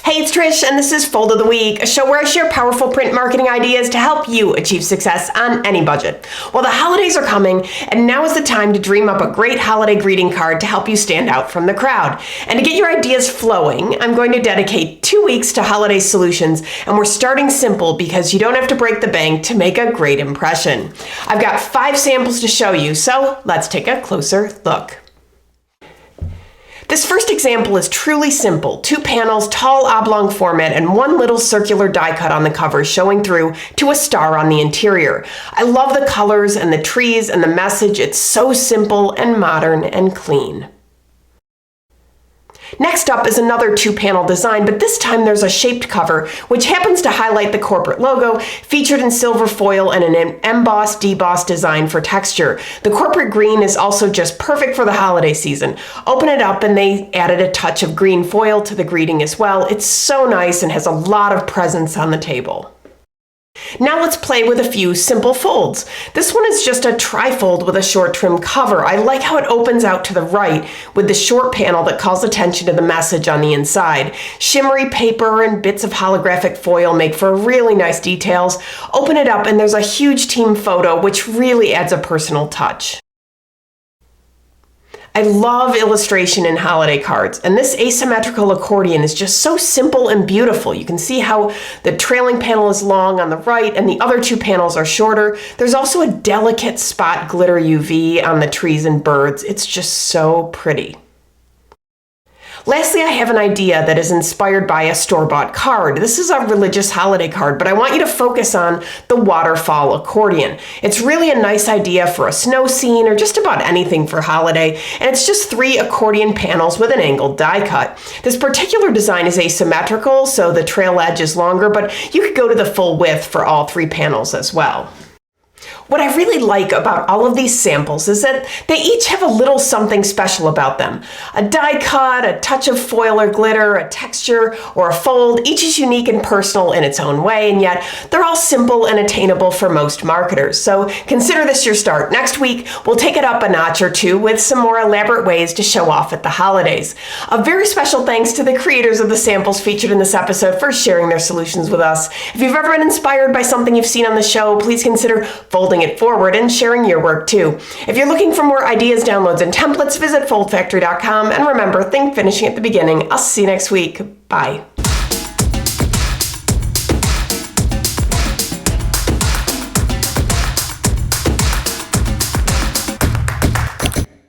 Hey, it's Trish, and this is Fold of the Week, a show where I share powerful print marketing ideas to help you achieve success on any budget. Well, the holidays are coming, and now is the time to dream up a great holiday greeting card to help you stand out from the crowd. And to get your ideas flowing, I'm going to dedicate 2 weeks to holiday solutions, and we're starting simple because you don't have to break the bank to make a great impression. I've got 5 samples to show you, so let's take a closer look. This first example is truly simple. 2 panels, tall oblong format, and 1 little circular die cut on the cover showing through to a star on the interior. I love the colors and the trees and the message. It's so simple and modern and clean. Next up is another 2-panel design, but this time there's a shaped cover, which happens to highlight the corporate logo, featured in silver foil and an embossed, debossed design for texture. The corporate green is also just perfect for the holiday season. Open it up and they added a touch of green foil to the greeting as well. It's so nice and has a lot of presence on the table. Now let's play with a few simple folds. This one is just a trifold with a short trim cover. I like how it opens out to the right with the short panel that calls attention to the message on the inside. Shimmery paper and bits of holographic foil make for really nice details. Open it up and there's a huge team photo which really adds a personal touch. I love illustration in holiday cards, and this asymmetrical accordion is just so simple and beautiful. You can see how the trailing panel is long on the right and the other 2 panels are shorter. There's also a delicate spot glitter UV on the trees and birds. It's just so pretty. Lastly, I have an idea that is inspired by a store-bought card. This is a religious holiday card, but I want you to focus on the waterfall accordion. It's really a nice idea for a snow scene or just about anything for holiday, and it's just 3 accordion panels with an angled die cut. This particular design is asymmetrical, so the trail edge is longer, but you could go to the full width for all 3 panels as well. What I really like about all of these samples is that they each have a little something special about them. A die cut, a touch of foil or glitter, a texture, or a fold. Each is unique and personal in its own way, and yet they're all simple and attainable for most marketers. So consider this your start. Next week, we'll take it up a notch or 2 with some more elaborate ways to show off at the holidays. A very special thanks to the creators of the samples featured in this episode for sharing their solutions with us. If you've ever been inspired by something you've seen on the show, please consider folding it forward and sharing your work too. If you're looking for more ideas, downloads, and templates, visit foldfactory.com, and remember, think finishing at the beginning. I'll see you next week. Bye.